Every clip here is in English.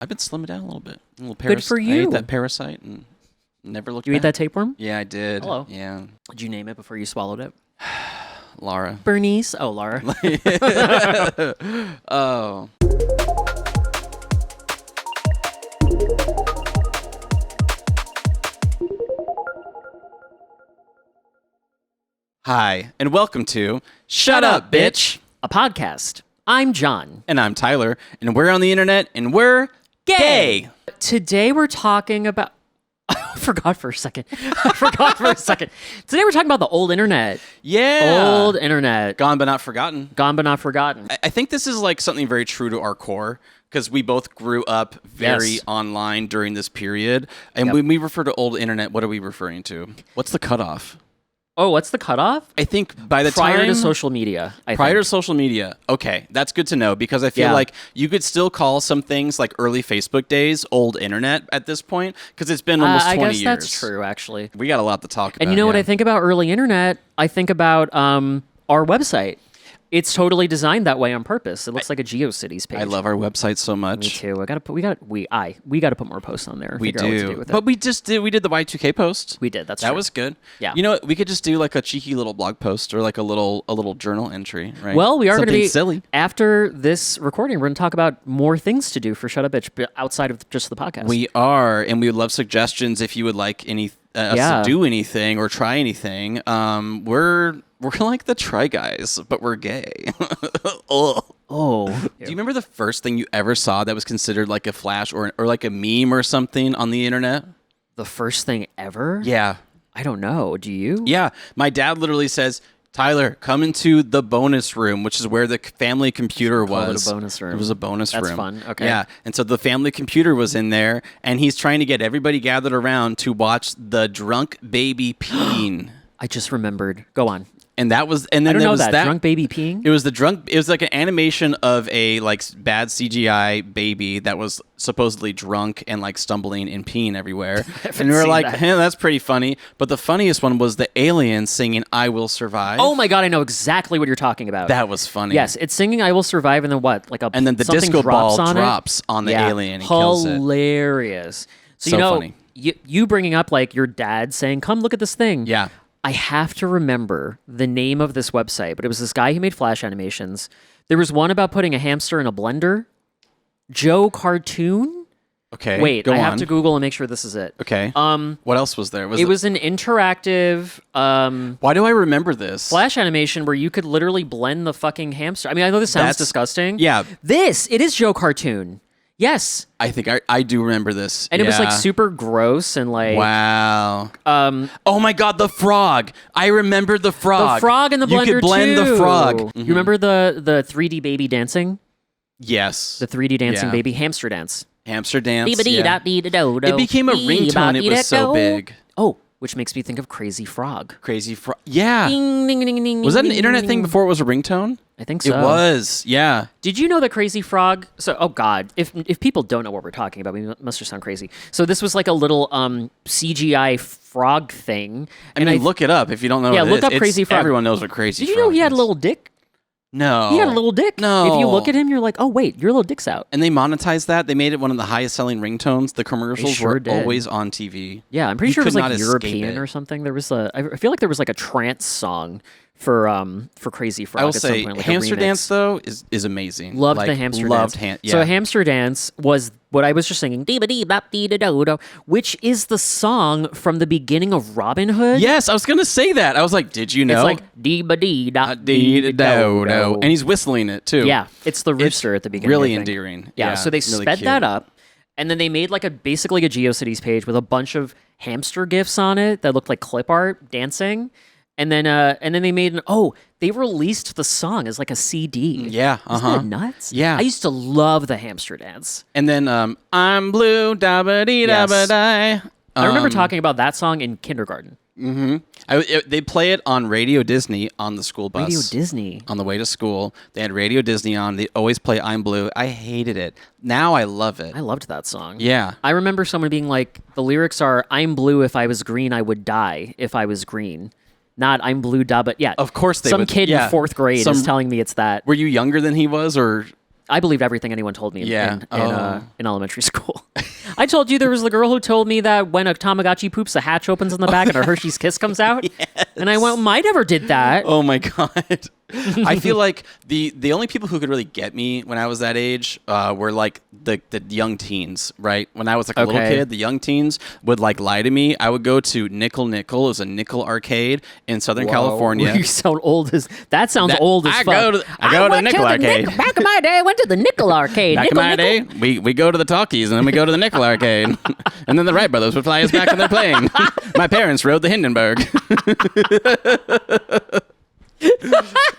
I've been slimming down a little bit. A little Good for you. I ate that parasite and never looked back. You ate that tapeworm? Yeah, I did. Hello. Yeah. Did you name it before you swallowed it? Laura. Bernice. Oh, Laura. Oh. Hi, and welcome to Shut Up, Bitch! A podcast. I'm John. And I'm Tyler, and we're on the internet, and we're gay! Today we're talking about... I forgot for a second. Today we're talking about the old internet. Yeah! Old internet. Gone but not forgotten. Gone but not forgotten. I think this is like something very true to our core, because we both grew up very online during this period. And when we refer to old internet, what are we referring to? What's the cutoff? Oh, what's the cutoff? I think by the Prior time... to social media, Prior to social media. Okay, that's good to know, because I feel like you could still call some things like early Facebook days old internet at this point, because it's been almost 20 years. I guess that's true, actually. We got a lot to talk about. And you know what I think about early internet? I think about our website. It's totally designed that way on purpose. It looks like a GeoCities page. I love our website so much. Me too. We got to put more posts on there. We Figure out what to do. do with it. But we did the Y2K post. We did. That true. Was good. Yeah. You know what? We could just do like a cheeky little blog post or like a little journal entry, right? Well, we are going to be silly. After this recording, we're going to talk about more things to do for Shut Up Bitch outside of just the podcast. We are, and we would love suggestions if you would like us to do anything or try anything. We're like the Try Guys, but we're gay. Oh. Do you remember the first thing you ever saw that was considered like a flash or like a meme or something on the internet? The first thing ever? Yeah. I don't know. Do you? Yeah. My dad literally says, Tyler, come into the bonus room, which is where the family computer was. It a bonus room. It was a bonus room. That's fun. Okay. Yeah. And so the family computer was in there, and he's trying to get everybody gathered around to watch the drunk baby peeing. I just remembered. Go on. And that was, and then I don't there know was that drunk baby peeing. It was like an animation of a like bad CGI baby that was supposedly drunk and like stumbling and peeing everywhere. And we were like, hey, that's pretty funny. But the funniest one was the alien singing "I Will Survive." Oh my god, I know exactly what you're talking about. That was funny. Yes, it's singing "I Will Survive" and then what? And then the disco ball drops on the alien and kills it. Hilarious. So funny. You bringing up like your dad saying, "Come look at this thing." Yeah. I have to remember the name of this website, but it was this guy who made Flash animations. There was one about putting a hamster in a blender. Joe Cartoon? Okay. Wait, I have to Google and make sure this is it. Okay. What else was there? It was an interactive Why do I remember this? Flash animation where you could literally blend the fucking hamster. I mean, I know this sounds disgusting. Yeah. It is Joe Cartoon. Yes. I think I do remember this. And it was like super gross and like... Wow. Oh my god, the frog. I remember the frog. The frog in the blender You could blend too. the frog. Mm-hmm. You remember the 3D baby dancing? Yes. The 3D dancing baby hamster dance. Hamster dance. It became a ringtone. It was so big. Oh, which makes me think of Crazy Frog. Crazy Frog. Yeah. Ding, ding, ding, ding, was that an ding, internet ding, thing before it was a ringtone? I think so. It was. Yeah. Did you know that Crazy Frog? So, oh God, if people don't know what we're talking about, we must just sound crazy. So this was like a little CGI frog thing. I mean, look it up if you don't know. Yeah, what look it up is. Crazy Frog. Everyone knows what Crazy Frog is. Did you know he had a little dick? No. He had a little dick. No. If you look at him, you're like, oh wait, your little dick's out. And they monetized that. They made it one of the highest selling ringtones. The commercials were did. always on TV. Yeah, I'm pretty sure it was like not European or something. There was I feel like there was like a trance song for Crazy Frog. I will at say, some point, like Hamster a remix. Dance though is amazing. Loved the Hamster Dance. Yeah. So Hamster Dance was what I was just singing, which is the song from the beginning of Robin Hood. Yes, I was gonna say that. I was like, did you know? It's like dee-ba-dee-da-dee-da-do-do. And he's whistling it too. Yeah, it's the rooster at the beginning. Really I think. endearing. Yeah, so they really sped cute. that up, and then they made like basically a GeoCities page with a bunch of hamster gifs on it that looked like clip art dancing. And then they made they released the song as like a CD. Yeah, Isn't that nuts? Yeah. I used to love the hamster dance. And then I'm blue, da ba dee da ba die. I remember talking about that song in kindergarten. Mm-hmm. They play it on Radio Disney on the school bus. Radio Disney. On the way to school. They had Radio Disney on. They always play I'm Blue. I hated it. Now I love it. I loved that song. Yeah. I remember someone being like, the lyrics are, I'm blue, if I was green, I would die if I was green. Not I'm blue, da, but yeah. Of course they Some would. kid in fourth grade is telling me it's that. Were you younger than he was, or I believed everything anyone told me Yeah. in elementary school. I told you there was the girl who told me that when a Tamagotchi poops, a hatch opens in the back and a Hershey's Kiss comes out. Yes. And I went, I never did that. Oh my God. I feel like the only people who could really get me when I was that age were like the young teens, right? When I was like a little kid, the young teens would like lie to me. I would go to Nickel Nickel. It was a nickel arcade in Southern California. You sound old as that sounds old as fuck. I go to the nickel arcade. Back in my day, I went to the nickel arcade. Back in my day, we go to the talkies and then we go to the nickel arcade. And then the Wright brothers would fly us back on their plane. My parents rode the Hindenburg.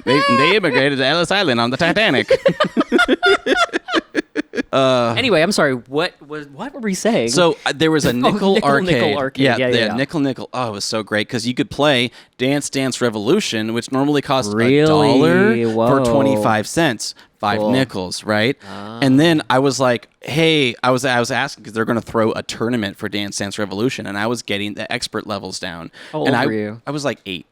They immigrated to Ellis Island on the Titanic. Anyway, I'm sorry. What were we saying? So there was a nickel arcade. Nickel arcade. Yeah. Nickel. Oh, it was so great because you could play Dance Dance Revolution, which normally costs Really? $1 for Whoa. 25 cents. 5 Cool. nickels, right? And then I was like, hey, I was asking because they're going to throw a tournament for Dance Dance Revolution, and I was getting the expert levels down. How old were you? I was like 8.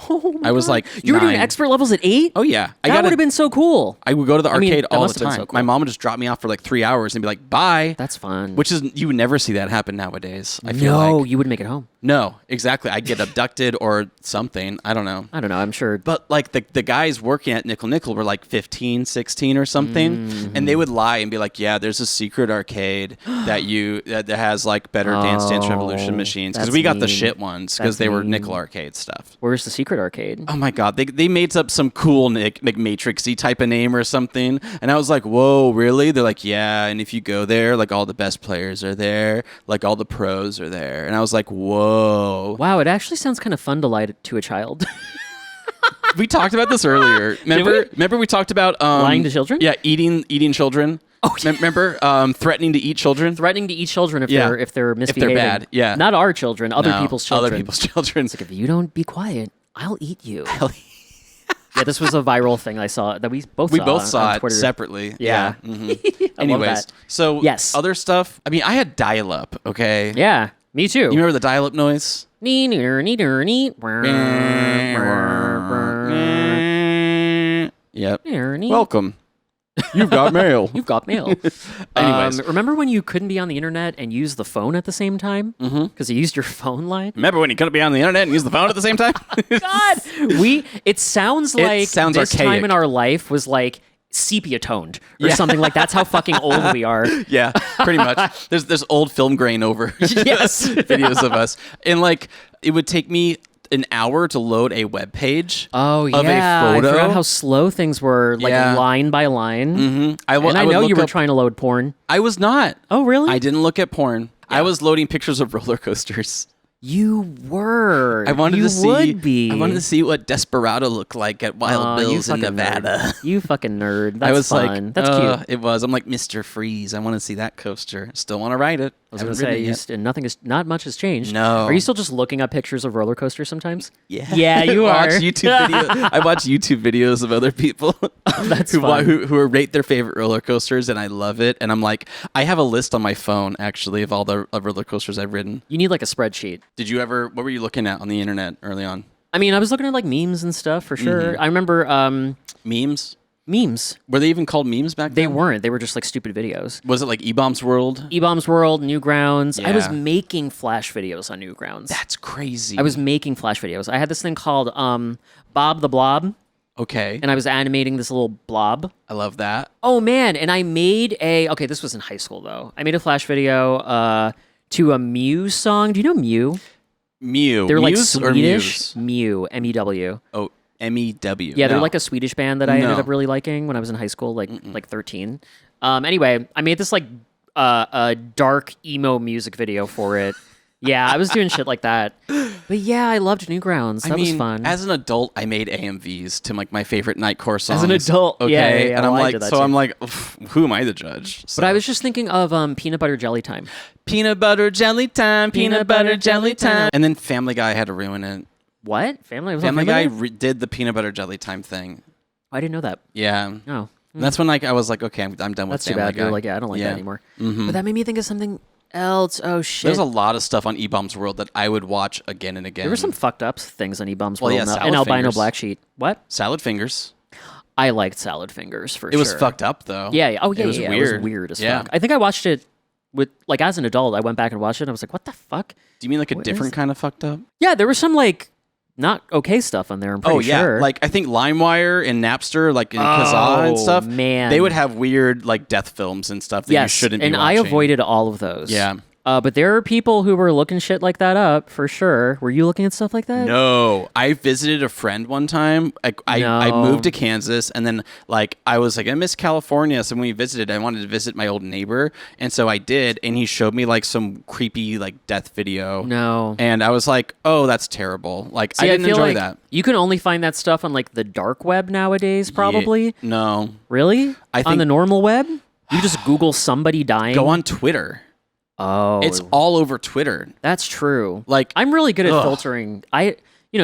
Oh my I was God. like you were doing 9. expert levels at 8? Oh yeah, That would have been so cool. I would go to the arcade that all must the have been time. so cool. My mom would just drop me off for like 3 hours and be like, bye. That's fun. Which is, you would never see that happen nowadays. I feel like. You wouldn't make it home. No, exactly. I'd get abducted or something. I don't know. I don't know. I'm sure. But like the guys working at Nickel Nickel were like 15, 16 or something. And they would lie and be like, yeah, there's a secret arcade that has like better Dance Dance Revolution machines. Because that's we got the mean. shit ones because That's they were mean. Nickel arcade stuff. Where's the secret arcade? Oh my God, they made up some cool Matrixy type of name or something. And I was like, whoa, really? They're like, yeah, and if you go there, like all the best players are there, like all the pros are there. And I was like, whoa. Wow, it actually sounds kind of fun to lie to a child. We talked about this earlier. Remember we talked about lying to children? Yeah, eating children. Oh, yeah. Remember threatening to eat children? Threatening to eat children if they're misbehaving. If they're bad, yeah. Not our children, other people's children. Other people's children. It's like, if you don't be quiet, I'll eat you. Yeah, this was a viral thing I saw that we both saw it on Twitter. separately. Yeah. Mhm. I Anyways, love that. so Yes. other stuff. I mean, I had dial-up. Okay. Yeah, me too. You remember the dial-up noise? Yep. Welcome. You've got mail. You've got mail. Anyways. Remember when you couldn't be on the internet and use the phone at the same time? Because you used your phone line? Remember when you couldn't be on the internet and use the phone at the same time? God! It sounds like sounds this archaic. time in our life was like sepia toned or something like that's how fucking old we are. Yeah, pretty much. There's old film grain over Yes. videos of us. And like it would take me an hour to load a web page Oh of yeah, a photo. I forgot how slow things were, like Yeah. line by line. And I would know you look were up- trying to load porn. I was not. Oh really? I didn't look at porn. I was loading pictures of roller coasters. You were. I wanted you to see. Would be. I wanted to see what Desperado looked like at Wild You Bill's in fucking Nevada. nerd. You fucking nerd. That's I was fun. like, That's cute. It was. I'm like Mr. Freeze. I want to see that coaster. Still want to ride it. I was going to say, not much has changed. No. Are you still just looking up pictures of roller coasters sometimes? Yeah. Yeah, you I are. watch YouTube videos. I watch YouTube videos of other people That's who fun. who rate their favorite roller coasters, and I love it. And I'm like, I have a list on my phone actually of all the roller coasters I've ridden. You need like a spreadsheet. Did you ever? What were you looking at on the internet early on? I mean, I was looking at like memes and stuff for sure. Mm-hmm. I remember Memes? memes. Were they even called memes back They then? weren't. They were just like stupid videos. Was it like E-Bombs World? E-Bombs World, Newgrounds. I was Yeah. making Flash videos on Newgrounds. That's crazy. I was making Flash videos. I had this thing called Bob the Blob, okay. and I was animating this little blob. I love that. Oh man, and I made okay, this was in high school though. I made a Flash video to a Mew song. Do you know Mew? Mew. They're like Muse or Swedish. Muse? Mew, M-E-W. Oh, M-E-W. Yeah, they're No. like a Swedish band that I ended No. up really liking when I was in high school, like 13. Anyway, I made this like a dark emo music video for it. Yeah, I was doing shit like that. But yeah, I loved Newgrounds. That was fun. As an adult, I made AMVs to like my favorite Nightcore songs. As an adult, okay, yeah, and I'm well, I like, did that so too. I'm like, who am I to judge? So. But I was just thinking of Peanut Butter Jelly Time. peanut butter jelly time, peanut butter jelly time, and then Family Guy had to ruin it. What? Family? Was on Family Guy Guy? did the peanut butter jelly time thing. I didn't know that. Yeah, Oh. And that's when like I was like, okay, I'm done with That's too Family bad. Guy. You're like, yeah, I don't like that anymore. But that made me think of something else. Oh shit. There's a lot of stuff on E-Bombs World that I would watch again and again. There were some fucked up things on E-Bums Well, World yeah, and Salad Albino Fingers. Black Sheet. What? Salad Fingers. I liked Salad Fingers for sure. It was fucked up though. Yeah. Oh, yeah. It was It weird. was weird as Yeah. fuck. I think I watched it with like as an adult. I went back and watched it. And I was like, what the fuck? Do you mean like a different kind of fucked up? Yeah, there was some like not okay stuff on there. I'm pretty sure. Like I think LimeWire and Napster, like in Kazaa and stuff. Man, they would have weird like death films and stuff that you shouldn't be and watching. I avoided all of those. Yeah. But there are people who were looking shit like that up for sure. Were you looking at stuff like that? No, I visited a friend one time. I moved to Kansas, and then like I was like, I miss California. So when we visited, I wanted to visit my old neighbor, and so I did. And he showed me like some creepy like death video. No, and I was like, oh, that's terrible. Like See, I didn't feel enjoy like that. You can only find that stuff on like the dark web nowadays, probably. Yeah, no, Really? I On think- the normal web, you just Google somebody dying. go on Twitter. Oh, It's all over Twitter. that's true. Like I'm really good at filtering.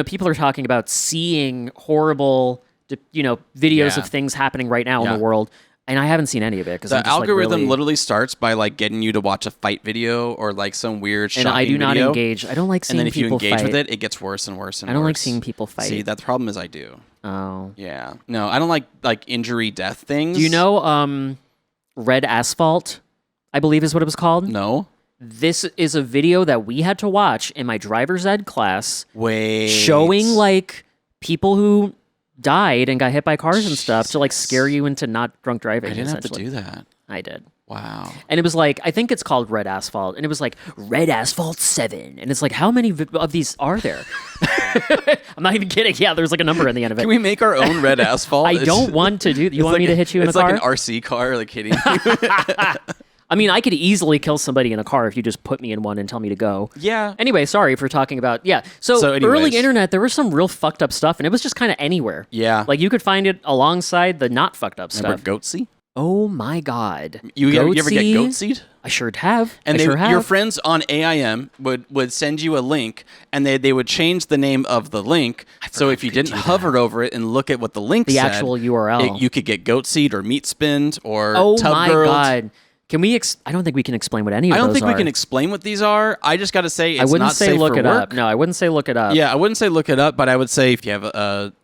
People are talking about seeing horrible, videos Yeah. of things happening right now in Yeah. the world, and I haven't seen any of it because the algorithm literally starts by like getting you to watch a fight video or like some weird shocking and I do not video. engage. I don't like seeing And then if you people engage fight. with it, it gets worse and worse and worse. I don't like seeing people fight. See, the problem is I do. Oh, Yeah. No, I don't like injury death things. do you know Red Asphalt? I believe is what it was called. No. This is a video that we had to watch in my driver's ed class, Wait. showing like people who died and got hit by cars and stuff to like scare you into not drunk driving. I didn't have to essentially. do that. I did. Wow. And it was like, I think it's called Red Asphalt. And it was like, Red Asphalt 7. And it's like, how many of these are there? I'm not even kidding. Yeah, there's like a number in the end of it. Can we make our own red asphalt? I don't want to do. You want me to hit you in a It's car? like an RC car, like hitting you. I mean, I could easily kill somebody in a car if you just put me in one and tell me to go. Yeah. Anyway, sorry for talking about, yeah. So anyways. early internet, there was some real fucked up stuff, and it was just kind of anywhere. Yeah. Like, you could find it alongside the not fucked up Remember stuff. Goatsy? Oh, my God. You ever get Goatsy? Goatseed? I sure have. And I sure have. your friends on AIM would send you a link, and they would change the name of the link. So if you didn't hover over it and look at what the link The said, actual URL. you could get Goatseed or Meat Spinned or Oh, Tub my Girled. God. Can we? I don't think we can explain what any of I those are. don't think we can explain what these are. I just got to say it's I wouldn't not say safe look for it work. up. No, I wouldn't say look it up. Yeah, I wouldn't say look it up, but I would say if you have a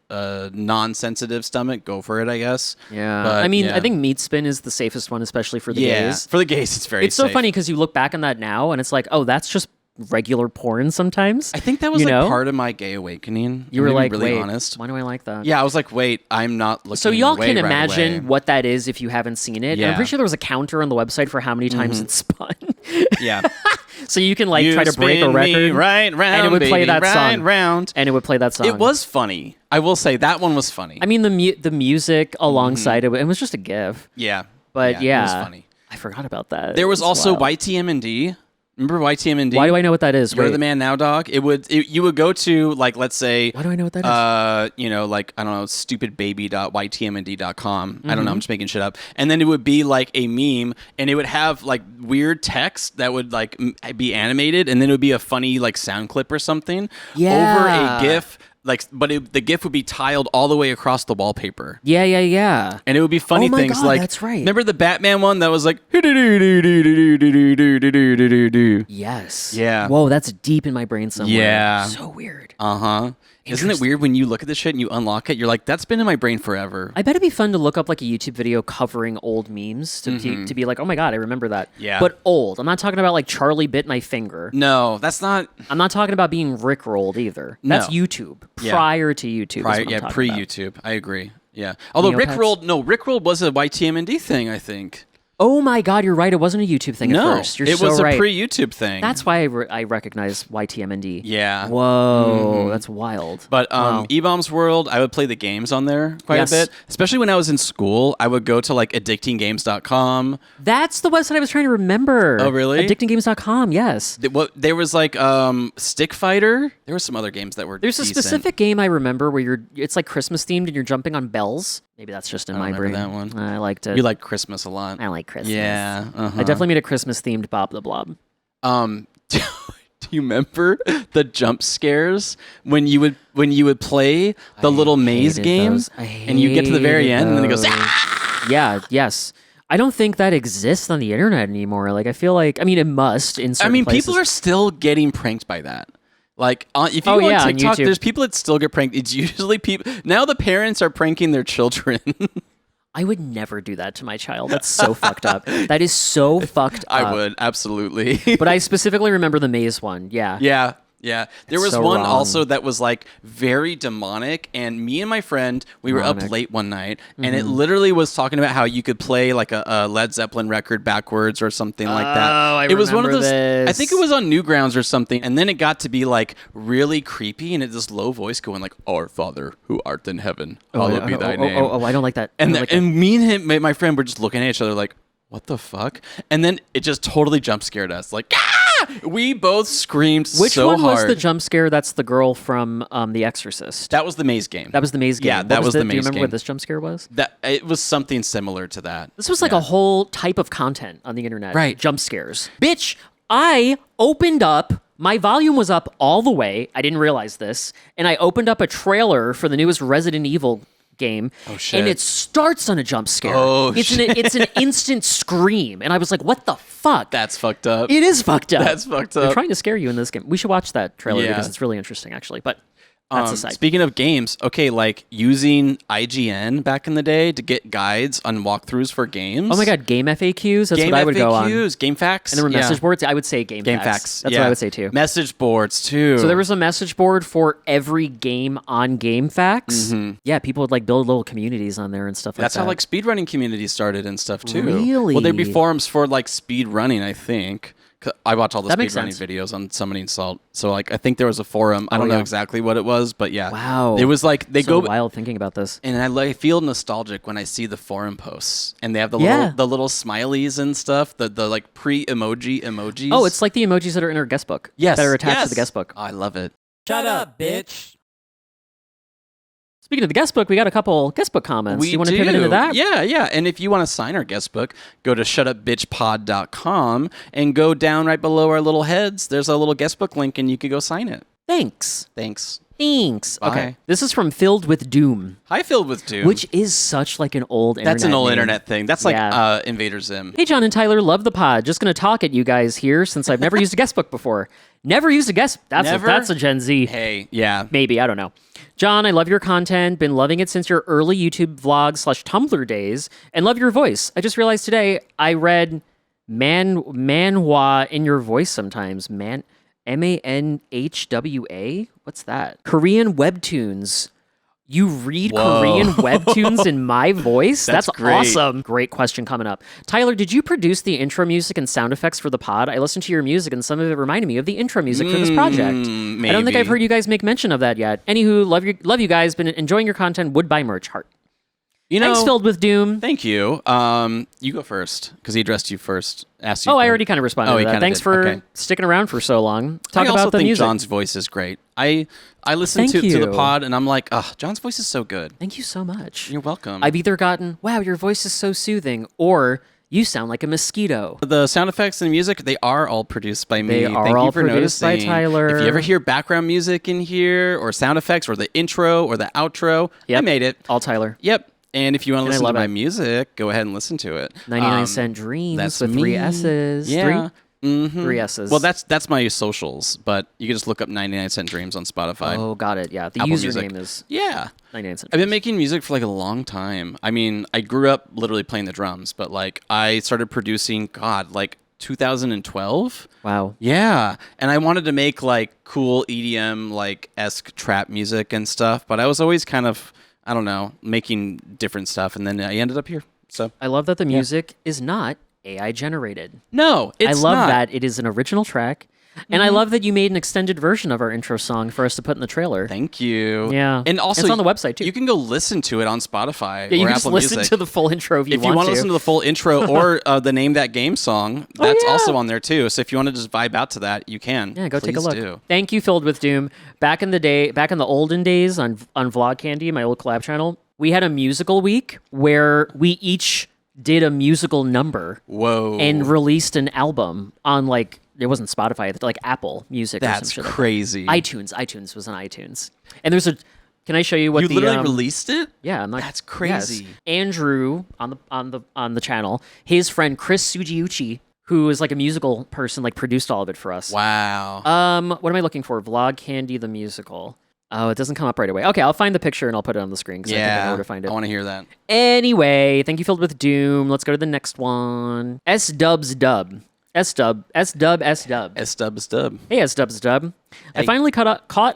non-sensitive stomach, go for it, I guess. Yeah. But, I mean, yeah. I think Meat Spin is the safest one, especially for the gays. For the gays, it's very It's so safe. funny because you look back on that now and it's like, oh, that's just regular porn sometimes. I think that was You like know? part of my gay awakening. You were I'm gonna like, be really wait, honest. why do I like that? Yeah, I was like, wait, I'm not looking. So y'all away can right imagine away. what that is if you haven't seen it. And I'm Yeah. pretty sure there was a counter on the website for how many times it's spun. Yeah, So you can like You try to break a spin me record. right round, and it would play baby, that right song. round. And it would play that song. It was funny. I will say that one was funny. I mean, the music alongside it was just a gif. Yeah, But it was funny. I forgot about that. There was It's also wild. YTM&D. Remember YTM&D? Why do I know what that is? You're Wait. the man now, dog. You would go to like, let's say, Why do I know what that is? like I don't know, stupidbaby.ytmnd.com. I don't Mm-hmm. know, I'm just making shit up. And then it would be like a meme, and it would have like weird text that would like be animated, and then it would be a funny like sound clip or something over Yeah. a GIF. Like, but the GIF would be tiled all the way across the wallpaper. Yeah. And it would be funny Oh my things God, like, that's right. Remember the Batman one that was like, Yes. Yeah. Whoa, that's deep in my brain somewhere. Yeah. So weird. uh-huh. Isn't it weird when you look at this shit and you unlock it? You're like, that's been in my brain forever. I bet it'd be fun to look up like a YouTube video covering old memes to be like, oh my God, I remember that. Yeah. But old. I'm not talking about like Charlie bit my finger. No, that's not. I'm not talking about being Rickrolled either. That's No. YouTube. Yeah. Prior to YouTube. Prior, is what I'm talking about. pre-YouTube. I agree. Yeah. Although Neopets? Rickrolled was a YTM&D thing, I think. Oh my God, you're right. It wasn't a YouTube thing No, at first. You're it so was right. a pre-YouTube thing. That's why I recognize YTM&D. Yeah. Whoa, that's wild. But Wow. E-Bombs World, I would play the games on there quite Yes. a bit. Especially when I was in school, I would go to like addictinggames.com. That's the website I was trying to remember. Oh, really? Addictinggames.com, yes. There was like Stick Fighter. There were some other games that were There's a decent. specific game I remember where it's like Christmas themed and you're jumping on bells. Maybe that's just in my remember brain. that one. I liked it. You like Christmas a lot. I like Christmas. Yeah. Uh-huh. I definitely made a Christmas themed Bob the Blob. Do you remember the jump scares when you would play the little maze hated game those. I and you get to the very hated end and then it goes those. ah! Yeah, yes. I don't think that exists on the internet anymore. Like, I feel like, I mean, it must in certain places. People are still getting pranked by that. Like, if you Oh, go yeah, on on TikTok, YouTube. there's people that still get pranked. It's usually people. Now the parents are pranking their children. I would never do that to my child. That's so fucked up. That is so fucked up. I would, absolutely. But I specifically remember the maze one. Yeah. Yeah. Yeah. There was so one wrong. also that was like very demonic. And me and my friend, we were up late one night and it literally was talking about how you could play like a Led Zeppelin record backwards or something like that. Oh, It was one of those, this. I think it was on Newgrounds or something. And then it got to be like really creepy and it this low voice going like, Our Father who art in heaven, hallowed be thy name. Oh, I don't like that. And, I don't like that. and me and him, my friend, were just looking at each other like, what the fuck? And then it just totally jump scared us. Like, ah! We both screamed Which so one was hard. the jump scare? That's the girl from The Exorcist. That was the maze game. That was the maze game. Yeah, that was the Do you maze remember game. what this jump scare was? That it was something similar to that. This was like a whole type of content on the internet. Right. Jump scares. Bitch, I opened up, my volume was up all the way. I didn't realize this. And I opened up a trailer for the newest Resident Evil game. Oh, shit. And it starts on a jump scare. Oh, It's an instant scream. And I was like, what the fuck? That's fucked up. It is fucked up. That's fucked They're up. trying to scare you in this game. We should watch that trailer Yeah. because it's really interesting, actually. But that's the side. Speaking of games, okay, like using IGN back in the day to get guides on walkthroughs for games. Oh my god, game FAQs. That's Game what I would go on. FAQs, game facts. And there were yeah. message boards. I would say game Game facts. facts. That's yeah. what I would say too. Message boards too. So there was a message board for every game on Game Facts. Yeah, people would like build little communities on there and stuff like That's that. how like speedrunning communities started and stuff too. Really? Well, there'd be forums for like speed running, I think. 'Cause I watch all the That makes speedrunning sense. videos on Summoning Salt. So like I think there was a forum. I don't know yeah. exactly what it was, but yeah. Wow. It was like they so go wild thinking about this. and I feel nostalgic when I see the forum posts and they have the Yeah. little smileys and stuff, the like emojis. Oh, it's like the emojis that are in our guest book. yes, That are attached yes. to the guest book. Oh, I love it. Shut up, bitch. Speaking of the guest book, we got a couple guest book comments. Do you want to pivot into that? Yeah, yeah. And if you want to sign our guest book, go to shutupbitchpod.com and go down right below our little heads. There's a little guest book link and you could go sign it. Thanks. Thanks. Thanks. Bye. Okay. This is from Filled with Doom, Hi, Filled with Doom. which is such like an old internet That's an old name. internet thing. That's like Yeah. Invader Zim. Hey, John and Tyler, love the pod. Just going to talk at you guys here since I've never used a guest book before. Never used a guest. Never? That's a Gen Z. Hey, yeah. Maybe, I don't know. John, I love your content. Been loving it since your early YouTube vlog/Tumblr days, and love your voice. I just realized today I read manhwa in your voice sometimes. MANHWA? What's that? Korean webtoons. You read Whoa. Korean webtoons in my voice? That's great. Awesome. Great question coming up. Tyler, did you produce the intro music and sound effects for the pod? I listened to your music and some of it reminded me of the intro music for this project. I don't think maybe. I've heard you guys make mention of that yet. Anywho, love you guys. Been enjoying your content. Would buy merch. Heart. You know, Thanks, Filled with Doom. thank you. You go first because he addressed you first. Asked you. Oh, I already kind of responded Oh, to he that. kinda Thanks did. for Okay. sticking around for so long. Talk I also about the think music. John's voice is great. I listen Thank to the you. pod and I'm like, oh, John's voice is so good. Thank you so much. You're welcome. I've either gotten, wow, your voice is so soothing, or you sound like a mosquito. The sound effects and music, they are all produced by me. They are Thank all you for produced by noticing. Tyler. If you ever hear background music in here, or sound effects, or the intro, or the outro, I Yep. made it. All Tyler. Yep. And if you want to And I listen to love my it. music, go ahead and listen to it. 99 Cent Dreams That's with 3 me. S's. Yeah. 3 S's. Well, that's my socials, but you can just look up 99 Cent Dreams on Spotify. Oh, got it. Yeah. The Apple username Music. is Yeah. 99 Cent I've been Dreams. making music for like a long time. I mean, I grew up literally playing the drums, but like I started producing, God, like 2012. Wow. Yeah, and I wanted to make like cool EDM like esque trap music and stuff, but I was always kind of, I don't know, making different stuff, and then I ended up here. So I love that the music is not AI generated. no, it's I love not. that it is an original track. And I love that you made an extended version of our intro song for us to put in the trailer. Thank you. Yeah. and also It's on the website, too. You can go listen to it on Spotify Yeah, you or can Apple just listen Music. to the full intro if you If you want to listen to the full intro or the Name That Game song, that's yeah. also on there too. So if you want to just vibe out to that, you can. Yeah, go take a Please look. do. Thank you, Filled with Doom. Back in the olden days on Vlog Candy, my old collab channel, we had a musical week where we each did a musical number Whoa. and released an album on like, it wasn't Spotify, like Apple Music or That's some shit crazy. like that. iTunes was on iTunes. And there's a, can I show you what You the literally released it? Yeah, I'm not, That's crazy. Yes. Andrew on the channel, his friend Chris Sugiuchi, who is like a musical person, like produced all of it for us. Wow. What am I looking for? Vlog Candy the musical. Oh, it doesn't come up right away. Okay, I'll find the picture and I'll put it on the screen because I think I know where to find it. I want to hear that. Anyway, thank you, Filled with Doom. Let's go to the next one. S-Dubs Dub. S-Dub. S-Dub. S-Dub. S-Dub. S-Dub. Hey, S-Dubs Dub. Hey. I finally caught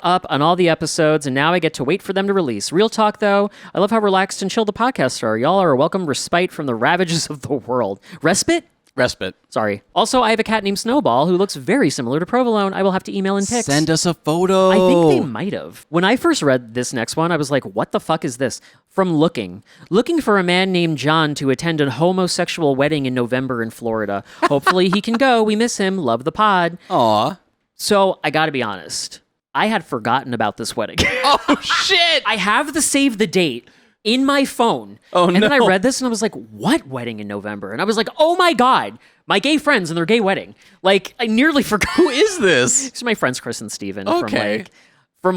up on all the episodes, and now I get to wait for them to release. Real talk, though, I love how relaxed and chill the podcasts are. Y'all are a welcome respite from the ravages of the world. Respite? Respite. Sorry. Also, I have a cat named Snowball who looks very similar to Provolone. I will have to email in pics. Send us a photo. I think they might have. When I first read this next one, I was like, what the fuck is this? From Looking for a man named John to attend a homosexual wedding in November in Florida. Hopefully he can go. We miss him. Love the pod. Aw. So I gotta be honest. I had forgotten about this wedding. Oh, shit. I have the save the date in my phone. Oh, and then I read this and I was like, what wedding in November? And I was like, oh my God, my gay friends and their gay wedding. Like, I nearly forgot. Who is this? These are my friends, Chris and Steven. Okay. From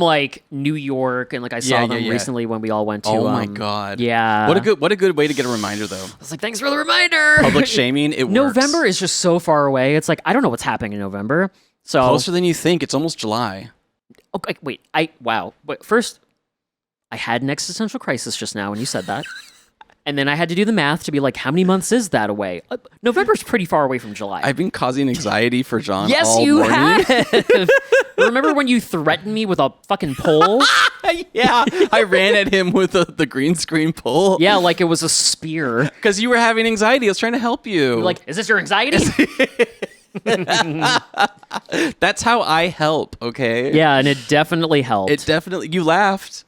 New York, and like I saw them recently when we all went to. Oh my God! Yeah, what a good way to get a reminder though. I was like, thanks for the reminder. Public shaming. It works. November is just so far away. It's like I don't know what's happening in November. So closer than you think. It's almost July. Okay, wait. Wow. But first, I had an existential crisis just now when you said that. And then I had to do the math to be like, how many months is that away? November's pretty far away from July. I've been causing anxiety for John yes, all you morning. have. Remember when you threatened me with a fucking pole? Yeah, I ran at him with the green screen pole. Yeah, like it was a spear. Because you were having anxiety. I was trying to help you. You're like, is this your anxiety? That's how I help, okay? Yeah, and it definitely helped. You laughed.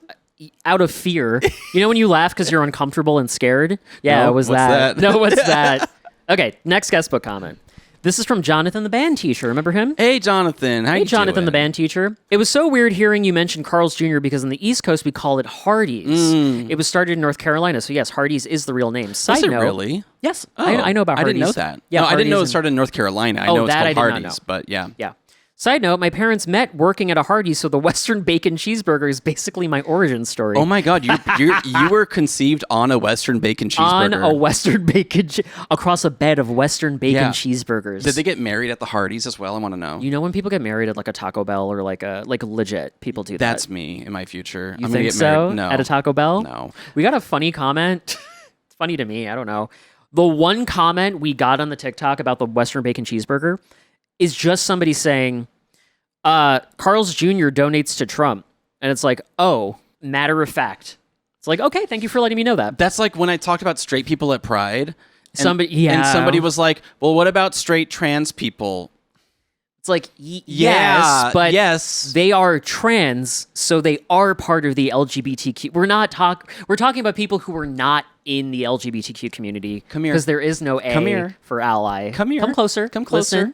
Out of fear. You know when you laugh because you're uncomfortable and scared? Yeah, No, it was what's that? No, what's that? Okay, next guestbook comment. This is from Jonathan the band teacher. Remember him? Hey, Jonathan. How you Jonathan doing? the band teacher. It was so weird hearing you mention Carl's Jr. because on the East Coast we call it Hardee's. It was started in North Carolina, so yes, Hardee's is the real name. Side Is it note, really? Yes, Oh, I know about I Hardee's. didn't know that. Yeah, No, I didn't know it Hardee's started in North Carolina. I Oh, know it's that I called did not Hardee's, know. but yeah. Yeah. Side note, my parents met working at a Hardee's, so the Western bacon cheeseburger is basically my origin story. Oh my God, you were conceived on a Western bacon cheeseburger. On a Western bacon, across a bed of Western bacon cheeseburgers. Did they get married at the Hardee's as well? I want to know. You know when people get married at like a Taco Bell or like legit people do that. That's me in my future. You I'm think gonna get so? married. No. At a Taco Bell? No. We got a funny comment. It's funny to me. I don't know. The one comment we got on the TikTok about the Western bacon cheeseburger is just somebody saying, Carl's Jr. donates to Trump. And it's like, oh, matter of fact. It's like, okay, thank you for letting me know that. That's like when I talked about straight people at Pride. And somebody was like, well, what about straight trans people? It's like, yes, but yes. they are trans, so they are part of the LGBTQ. We're talking about people who are not in the LGBTQ community. Come here. Because there is no A Come here. for ally. Come here. Come closer. Come closer. Listen.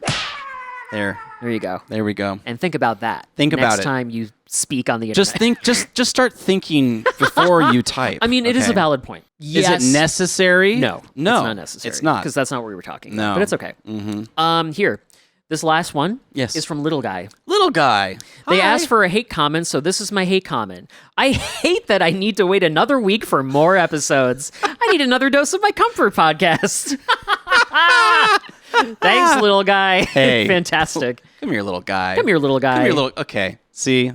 There you go. There we go. And think about that. Think about next it. time you speak on the internet. Just start thinking before you type. I mean, it is a okay? valid point. Yes. Is it necessary? No. No. It's not necessary. It's not. Because that's not what we were talking No. about. But it's okay. Mm-hmm. Here. This last one Yes. is from Little Guy. Little guy. They Hi. asked for a hate comment, so this is my hate comment. I hate that I need to wait another week for more episodes. I need another dose of my comfort podcast. Thanks, Little Guy. Hey. Fantastic. Come here, little guy. Come here, little guy. Come here, little. Okay. See.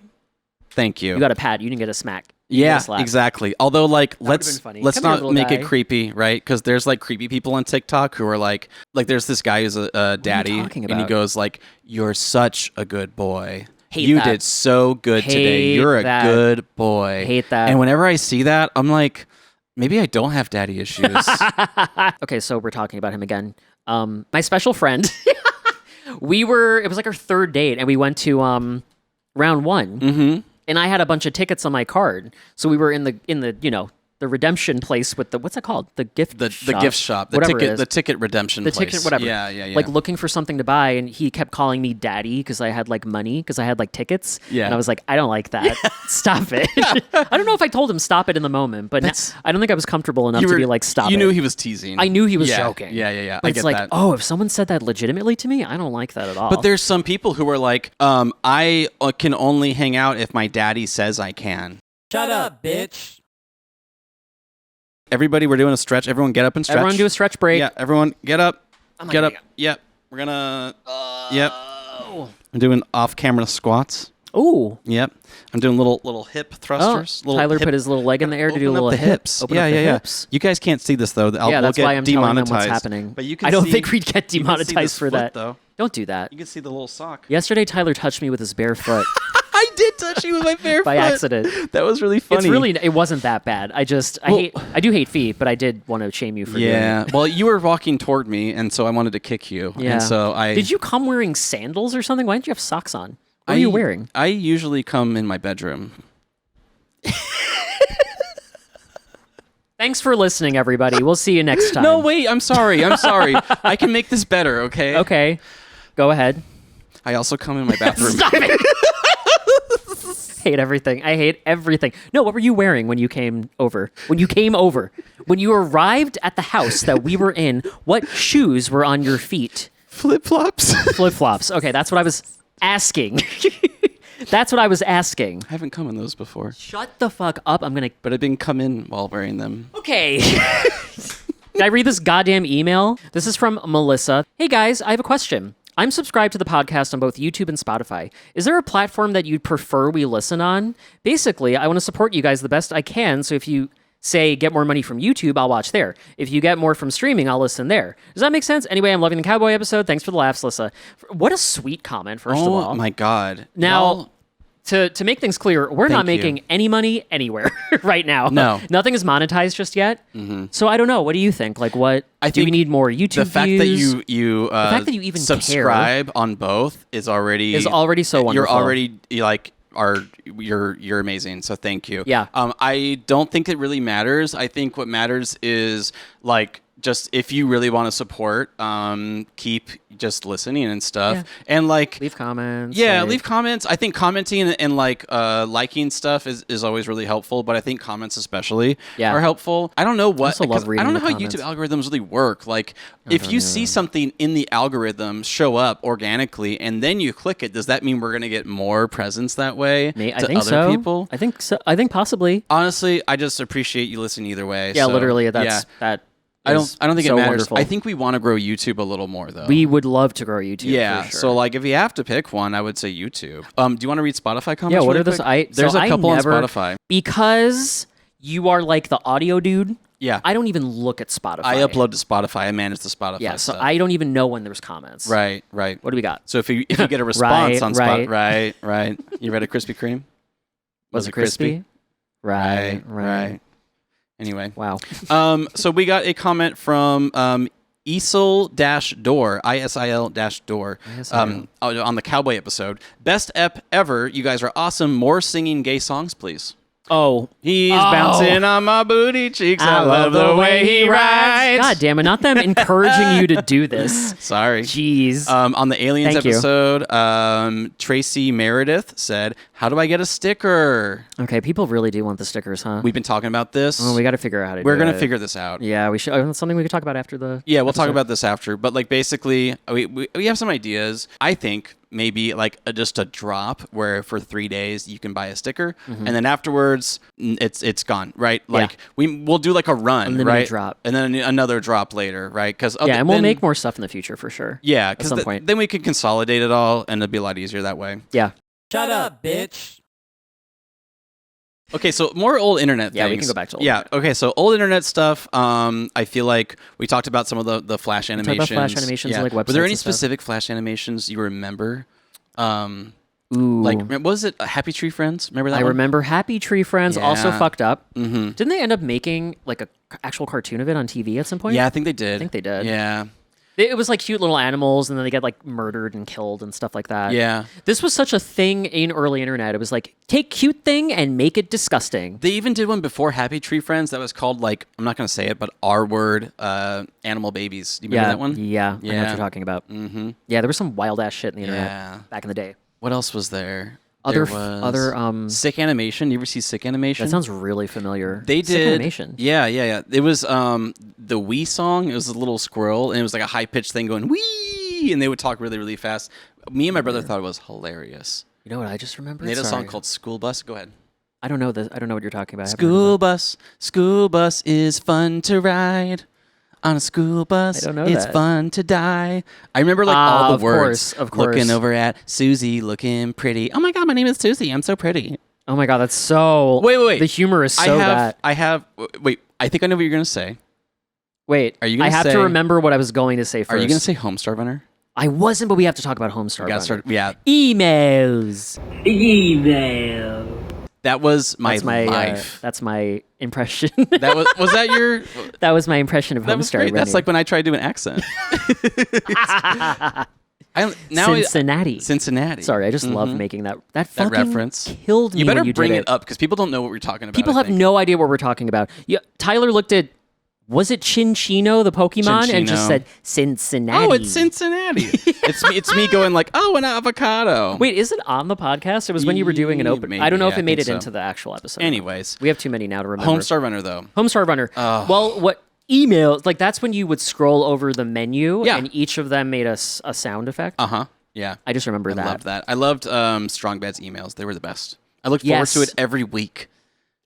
Thank you. You got a pat. You didn't get a smack. You Yeah, get a slap. exactly. Although, like, would've let's been funny. let's Come here, not little make guy. it creepy, right? Because there's like creepy people on TikTok who are like there's this guy who's a daddy, talking and he about? goes like, "You're such a good boy. Hate you that. did so good today. Hate You're a that. good boy." Hate that. And whenever I see that, I'm like, maybe I don't have daddy issues. Okay, so we're talking about him again. My special friend. It was like our third date, and we went to round one. Mm-hmm. And I had a bunch of tickets on my card, so we were in the the redemption place with what's it called? The gift The shop. gift shop, the ticket redemption the place. ticket, whatever. Yeah. Like looking for something to buy, and he kept calling me daddy because I had like money, because I had like tickets. Yeah. And I was like, I don't like that. Stop it. I don't know if I told him stop it in the moment, but I don't think I was comfortable enough to be like, stop it. You knew he was teasing. I knew he was joking. Yeah. But I it's get like, that. oh, if someone said that legitimately to me, I don't like that at all. But there's some people who are like, I can only hang out if my daddy says I can. Shut up, bitch. Everybody, we're doing a stretch. Everyone get up and stretch. Everyone do a stretch break. Yeah, everyone get up. I'm not Get gonna up. get- Yeah. We're gonna. Yep. I'm doing off-camera squats. Ooh. Yep. I'm doing little hip thrusters. Tyler put his little leg in the air to do a little hips. Open up the hips. You guys can't see this though. That's why I'm telling them what's happening. But you can I don't see, think we'd get you can see demonetized this for foot, that. Though. Don't do that. You can see the little sock. Yesterday, Tyler touched me with his bare foot. I did touch you with my bare by foot. accident. That was really funny. It wasn't that bad. I do hate feet, but I did want to shame you for doing it. Well, you were walking toward me, and so I wanted to kick you. Yeah. And so Did you come wearing sandals or something? Why didn't you have socks on? What are you wearing? I usually come in my bedroom. Thanks for listening, everybody. We'll see you next time. No, wait. I'm sorry. I can make this better, okay? Okay. Go ahead. I also come in my bathroom. Stop it! Hate everything. I hate everything. No, what were you wearing when you came over? When you arrived at the house that we were in, what shoes were on your feet? Flip-flops. Flip-flops. Okay, that's what I was asking. That's what I was asking. I haven't come in those before. Shut the fuck up. But I didn't come in while wearing them. Okay. Can I read this goddamn email? This is from Melissa. Hey guys, I have a question. I'm subscribed to the podcast on both YouTube and Spotify. Is there a platform that you'd prefer we listen on? Basically, I want to support you guys the best I can, so if you say get more money from YouTube, I'll watch there. If you get more from streaming, I'll listen there. Does that make sense? Anyway, I'm loving the cowboy episode. Thanks for the laughs, Lissa. What a sweet comment, first of all. Oh my God. Now, to make things clear, we're not making any money anywhere right now. No. Nothing is monetized just yet. Mm-hmm. So I don't know. What do you think? Like, what? Do we need more YouTube the fact views? that you the fact that you even subscribe on both is already so wonderful. You're already you're amazing. So thank you. Yeah. I don't think it really matters. I think what matters is like just if you really want to support, keep just listening and stuff, and like leave comments. Yeah, leave comments. I think commenting and like liking stuff is always really helpful, but I think comments especially are helpful. I don't know what. I don't know how YouTube algorithms really work. Like, if you see something in the algorithm show up organically and then you click it, does that mean we're going to get more presence that way to other people? I think so. I think possibly. Honestly, I just appreciate you listening either way. Yeah, so, literally. That. I don't think it matters. Wonderful. I think we want to grow YouTube a little more, though. We would love to grow YouTube. Yeah. for sure. So, like, if you have to pick one, I would say YouTube. Do you want to read Spotify comments? Yeah. What really are those? quick? There's a couple on Spotify. Because you are like the audio dude. Yeah. I don't even look at Spotify. I upload to Spotify. I manage the Spotify. Yeah. So stuff. I don't even know when there's comments. Right. What do we got? So if you get a response on right. Spotify, right. You read a Krispy Kreme? Was it crispy? Right. Anyway. Wow. So we got a comment from Isil-Door, ISIL-Door, on the Cowboy episode. Best ep ever. You guys are awesome. More singing gay songs, please. Oh. He's bouncing on my booty cheeks. I love the way he rides. God damn it. Not them encouraging you to do this. Sorry. Jeez. On the Aliens Thank you. episode, Tracy Meredith said, how do I get a sticker? Okay, people really do want the stickers, huh? We've been talking about this. Oh, we got to figure out how to do it. We're going to figure this out. Yeah, we should. That's something we could talk about after the Yeah, we'll episode. talk about this after. But, like, basically, we have some ideas. I think maybe, like, just a drop where for 3 days you can buy a sticker. Mm-hmm. And then afterwards, it's gone, right? Like, we'll do, like, a run, right? Drop. And then another drop later, right? And we'll make more stuff in the future for sure. Yeah, because then we can consolidate it all, and it'll be a lot easier that way. Yeah. Shut up, bitch. Okay, so more old internet things. Yeah, we can go back to old internet. Okay, so old internet stuff. I feel like we talked about some of the Flash animations. Flash animations, like websites. Were there any and stuff? specific Flash animations you remember? Ooh. Like, what was it Happy Tree Friends? Remember that I one? remember Happy Tree Friends also fucked up. Mm-hmm. Didn't they end up making like a actual cartoon of it on TV at some point? Yeah, I think they did. I think they did. Yeah. It was like cute little animals, and then they get like murdered and killed and stuff like that. Yeah. This was such a thing in early internet. It was like, take cute thing and make it disgusting. They even did one before Happy Tree Friends that was called, like, I'm not going to say it, but R-word Animal Babies. Do you remember that one? Yeah, I know what you're talking about. Mm-hmm. Yeah, there was some wild ass shit in the internet back in the day. What else was there? Other Sick Animation. You ever see Sick Animation? That sounds really familiar. They did. Sick Animation. Yeah. It was the Wee song. It was a little squirrel, and it was like a high pitched thing going wee, and they would talk really, really fast. Me and my brother thought it was hilarious. You know what I just remembered? They had a song called School Bus. Go ahead. I don't know this. I don't know what you're talking about. School bus is fun to ride On a school bus, I don't know it's that. fun to die. I remember like all the words. Of course. Looking over at Susie, looking pretty. Oh my God, my name is Susie. I'm so pretty. Oh my God, that's so... Wait. The humor is so bad. Wait, I think I know what you're going to say. Wait, Are you gonna I have say- to remember what I was going to say first. Are you going to say Homestar Runner? I wasn't, but we have to talk about Homestar Runner. Yeah. Emails. That was my life. That's my impression. That was that your... That was my impression of That was Homestar great. Runner. That's like when I tried to do an accent. Cincinnati. Sorry, I just love making that. That fucking reference killed me. You better when you bring did it up because people don't know what we're talking about. People have no idea what we're talking about. Yeah, Tyler looked at, was it Chinchino, the Pokemon, and just Chinchino. said Cincinnati. Oh, it's Cincinnati. It's me going like, oh, an avocado. Wait, is it on the podcast? It was when you were doing an open. Maybe, I don't know if yeah, it made I it think into the actual episode. Anyways, we have too many now to remember. Homestar Runner though. Homestar Runner. Well, what emails? Like that's when you would scroll over the menu, Yeah. and each of them made a sound effect. Yeah. I just remember that. I loved that. I loved Strong Bad's emails. They were the best. I looked Yes. forward to it every week.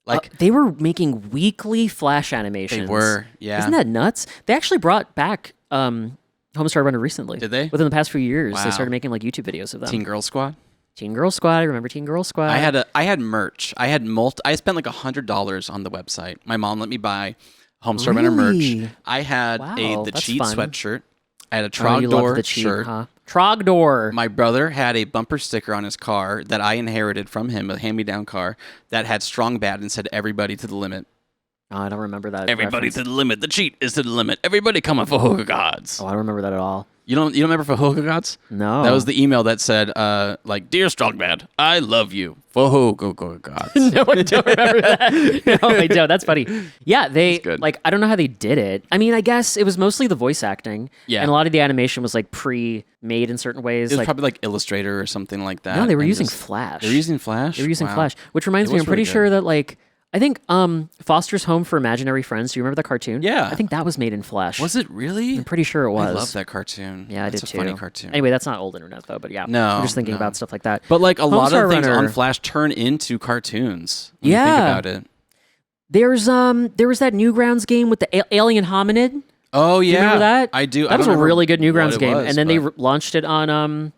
Like They were making weekly Flash animations. they were, yeah. Isn't that nuts? They actually brought back Homestar Runner recently. Did they? Within the past few years, Wow. they started making like YouTube videos of them. Teen Girl Squad. Teen Girl Squad. I remember Teen Girl Squad. I had merch. I spent like $100 on the website. My mom let me buy Homestar Runner Really? merch. I had Wow, the that's Cheat fun. sweatshirt. I had a Oh, you loved Trogdor the cheat, shirt. huh? Trogdor. My brother had a bumper sticker on his car that I inherited from him, a hand-me-down car that had Strong Bad and said "Everybody to the limit." Oh, I don't remember that. Everybody reference. to the limit. The cheat is to the limit. Everybody coming for Hoga Gods. Oh, I don't remember that at all. You don't remember for Hoga Gods? No. That was the email that said, like, "Dear Strong Bad, I love you for Hoga Gods." No, I don't remember that. No, I don't. That's funny. Yeah, they good. like. I don't know how they did it. I mean, I guess it was mostly the voice acting. Yeah. and a lot of the animation was like pre-made in certain ways. It was like probably like Illustrator or something like that. no, they were and using just- Flash. They were using Flash? They were using Wow. Flash, which reminds me, was I'm pretty really sure good. that like I think Foster's Home for Imaginary Friends. Do you remember the cartoon? Yeah. I think that was made in Flash. Was it really? I'm pretty sure it was. I love that cartoon. Yeah, I That's did a too. funny cartoon. Anyway, that's not old internet though, but yeah. No, I'm just thinking no. about stuff like that. But like a lot Homestar of things Runner- on Flash turn into cartoons. When Yeah. you think about it. There was that Newgrounds game with the alien hominid. Oh yeah, Do you remember that? I do. That was a really good Newgrounds game, and then they but launched it on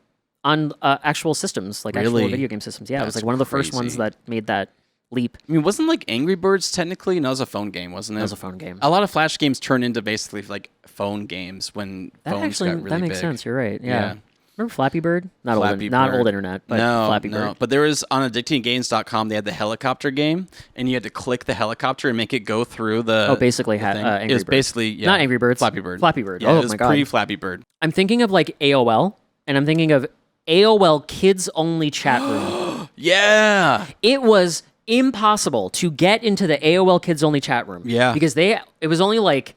actual systems, like actual Really? video game systems. Yeah, it was That's like one of the first ones crazy. that made that leap. I mean, wasn't like Angry Birds technically? No, it was a phone game, wasn't it? That was a phone game. A lot of Flash games turn into basically like phone games when That phones actually got really that makes big. sense. You're right. Yeah. Yeah. Remember Flappy Bird? Not Flappy not Bird. old internet, but no, Flappy no. Bird. But there was on addictinggames.com, they had the helicopter game, and you had to click the helicopter and make it go through the. Oh, basically the had thing. Angry It was Birds. basically yeah, Not Angry Birds. Flappy Bird. Flappy Bird. Yeah, Oh it was my God. pre-Flappy Bird. I'm thinking of like AOL, and I'm thinking of AOL Kids Only Chat Room. Yeah. It was impossible to get into the AOL Kids Only Chat Room. Yeah. Because it was only like,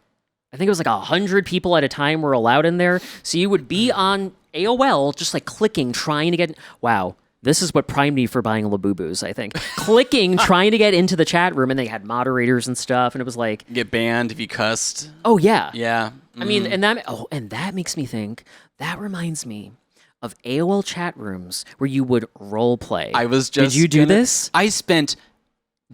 I think it was like 100 people at a time were allowed in there. So you would be on AOL just like clicking, trying to get, wow. This is what primed me for buying Labubus, I think. Clicking, trying to get into the chat room, and they had moderators and stuff, and it was like, Get banned if you cussed. oh yeah. Yeah. I mean, and that makes me think, that reminds me of AOL chat rooms where you would role play. I was just. Did you do this? I spent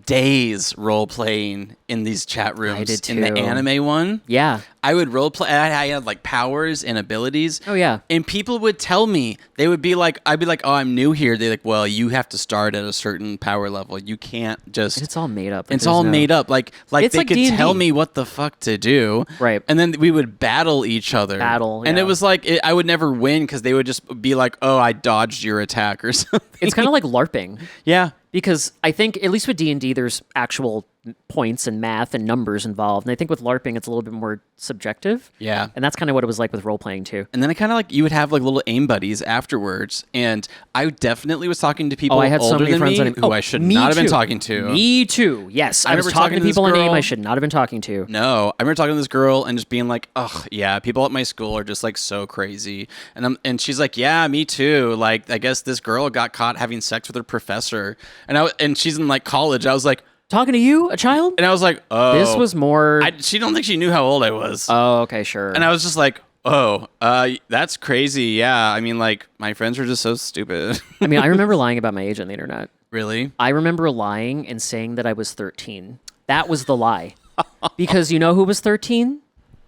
days role playing in these chat rooms. I did In the too. anime one, Yeah. I would role play. I had like powers and abilities. Oh yeah. And people would tell me, they would be like, I'd be like, oh, I'm new here. They're like, well, you have to start at a certain power level. You can't just. And it's all made up. It's all made up. Like It's they like could D&D. tell me what the fuck to do. Right. And then we would battle each other. And yeah. it was like, I would never win because they would just be like, oh, I dodged your attack or something. It's kind of like LARPing. Yeah. Because I think, at least with D&D, there's actual points and math and numbers involved. And I think with LARPing, it's a little bit more subjective. Yeah. And that's kind of what it was like with role-playing, too. And then I kind of like, you would have like little aim buddies afterwards. And I definitely was talking to people I had so older many than friends me that who I should not have been talking to. Me too. Yes. I was remember talking to this people in a name girl- I should not have been talking to. No, I remember talking to this girl and just being like, "Ugh, yeah, people at my school are just like so crazy." And she's like, "Yeah, me too. Like, I guess this girl got caught having sex with her professor." And she's in like college. I was like, Talking to you, a child? and I was like, "Oh, This was more... she don't think she knew how old I was." oh, okay, sure. And I was just like, "Oh, that's crazy. Yeah, I mean, like my friends are just so stupid." I mean, I remember lying about my age on the internet. Really? I remember lying and saying that I was 13. That was the lie. Because you know who was 13?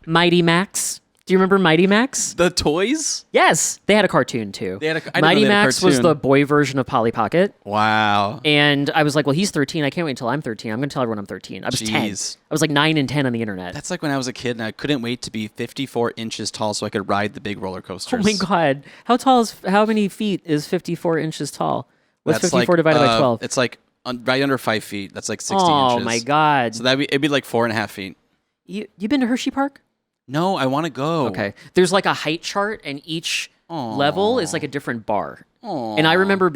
Mighty Max. Do you remember Mighty Max? The toys? Yes, they had a cartoon too. I didn't know Mighty they had a Max was cartoon. the boy version of Polly Pocket. Wow. And I was like, well, he's 13. I can't wait until I'm 13. I'm going to tell everyone I'm 13. I was 10. I Jeez. was like 9 and 10 on the internet. That's like when I was a kid and I couldn't wait to be 54 inches tall so I could ride the big roller coasters. Oh my God. How many feet is 54 inches tall? What's That's 54 divided by 12? It's like right under 5 feet. That's like 60 Oh inches. my God. So it'd be like 4.5 feet. You been to Hershey Park? No, I want to go. Okay. There's like a height chart, and each level is like a different bar. And I remember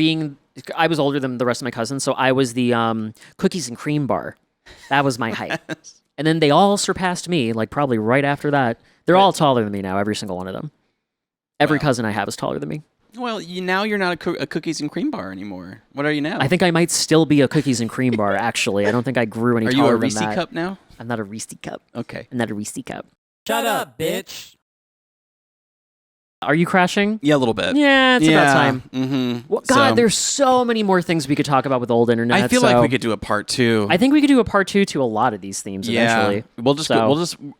I was older than the rest of my cousins, so I was the cookies and cream bar. That was my height. And then they all surpassed me, like probably right after that. They're all taller than me now, every single one of them. Every cousin I have is taller than me. Well, now you're not a cookies and cream bar anymore. What are you now? I think I might still be a cookies and cream bar, actually. I don't think I grew any taller than that. Are you a Reese cup now? I'm not a Reese cup. Okay. I'm not a Reese cup. Shut up, bitch. Are you crashing? Yeah, a little bit. Yeah, it's about time. Mm-hmm. Well, God, there's so many more things we could talk about with the old internet. I feel like we could do a part 2. I think we could do a part 2 to a lot of these themes eventually.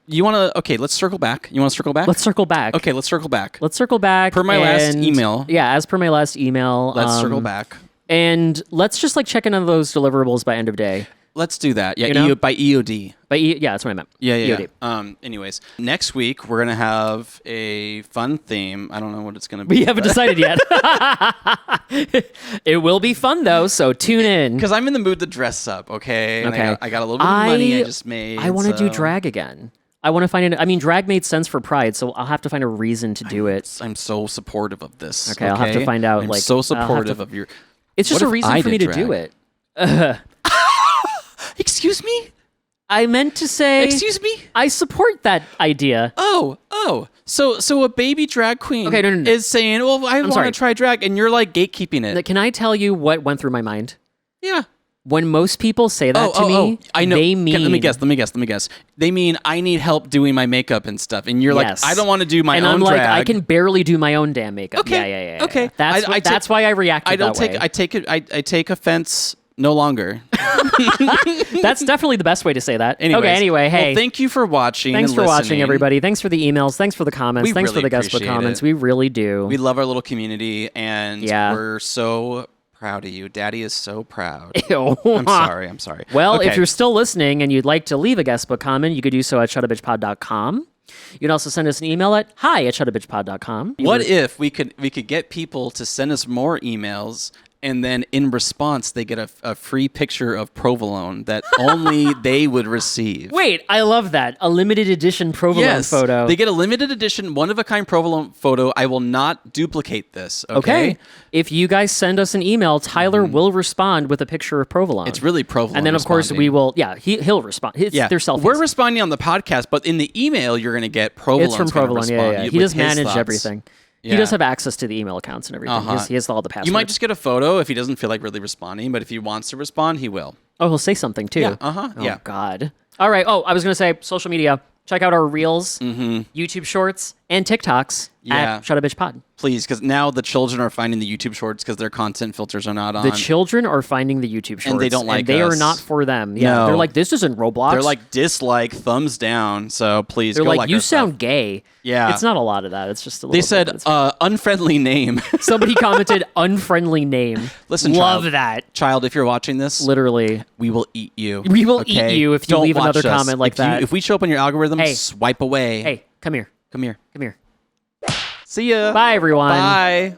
You want to, okay, let's circle back. You want to circle back? Let's circle back. Okay, let's circle back. Let's circle back. Per my last email. Yeah, as per my last email. Let's circle back. And let's just like check in on those deliverables by end of day. Let's do that. Yeah, You know? by EOD. Yeah, that's what I meant. Yeah. EOD. Anyways, next week we're gonna have a fun theme. I don't know what it's gonna be. We haven't decided yet. It will be fun though, so tune in. Because I'm in the mood to dress up. Okay. And Okay. I got a little bit of money I just made. I want to do so- drag again. I want to find it. I mean, drag made sense for Pride, so I'll have to find a reason to do it. I'm so supportive of this. Okay, I'll have to find out, I'm like, so I'll have supportive to- of your. It's just What a if reason I for me did to do drag? it. Excuse me. I meant to say. Excuse me. I support that idea. Oh. So a baby drag queen Okay, no. is saying, "Well, I want sorry. to try drag," and you're like gatekeeping it. Can I tell you what went through my mind? Yeah. When most people say that to me, I know. they mean... Let me guess. They mean I need help doing my makeup and stuff, and you're Yes. like, I don't want to do my and own I'm like, drag. I can barely do my own damn makeup. Okay. Yeah. Okay. That's why I reacted that way. I take offense no longer. That's definitely the best way to say that. Anyways, okay, anyway, hey. well, thank you for watching. Thanks and for watching, listening. everybody. Thanks for the emails. Thanks for the comments. We Thanks really for the Guestbook appreciate comments. it. We really do. We love our little community, and Yeah. we're so proud of you. Daddy is so proud. Ew. I'm sorry. Well, Okay. if you're still listening and you'd like to leave a Guestbook comment, you could do so at shuttabitchpod.com. You can also send us an email at hi@shuttabitchpod.com. What if we could get people to send us more emails, and then in response they get a free picture of provolone that only they would receive? Wait, I love that. A limited edition provolone photo. They get a limited edition, one-of-a-kind provolone photo. I will not duplicate this, okay? If you guys send us an email, Tyler will respond with a picture of provolone. It's really provolone. And then, of course, we responding. will, he'll respond. They're selfies. We're responding on the podcast, but in the email, you're going to get provolone. It's from Provolone, yeah. He does manage everything. He Yeah. does have access to the email accounts and everything. He has all the passwords. You might just get a photo if he doesn't feel like really responding, but if he wants to respond, he will. Oh, he'll say something, too. Yeah, Oh, yeah. God. All right. Oh, I was going to say social media. Check out our Reels, YouTube Shorts, and TikToks at Shut a Bitch Pod. Please, because now the children are finding the YouTube shorts because their content filters are not on. The children are finding the YouTube Shorts. And they don't like they are us. not for them. Yeah, No. they're like, this isn't Roblox. They're like dislike, thumbs down. So please, They're go like, you our sound stuff. gay. Yeah. It's not a lot of that. It's just a little They bit, said but it's- unfriendly name. somebody commented unfriendly name. Listen, love child. that. Child, if you're watching this, Literally. we will eat you. We will eat okay? you if you Don't leave another watch us. comment like If you- that. If we show up on your algorithm, Hey. swipe away. Hey, come here. Come here. Come here. See ya. Bye, everyone. Bye.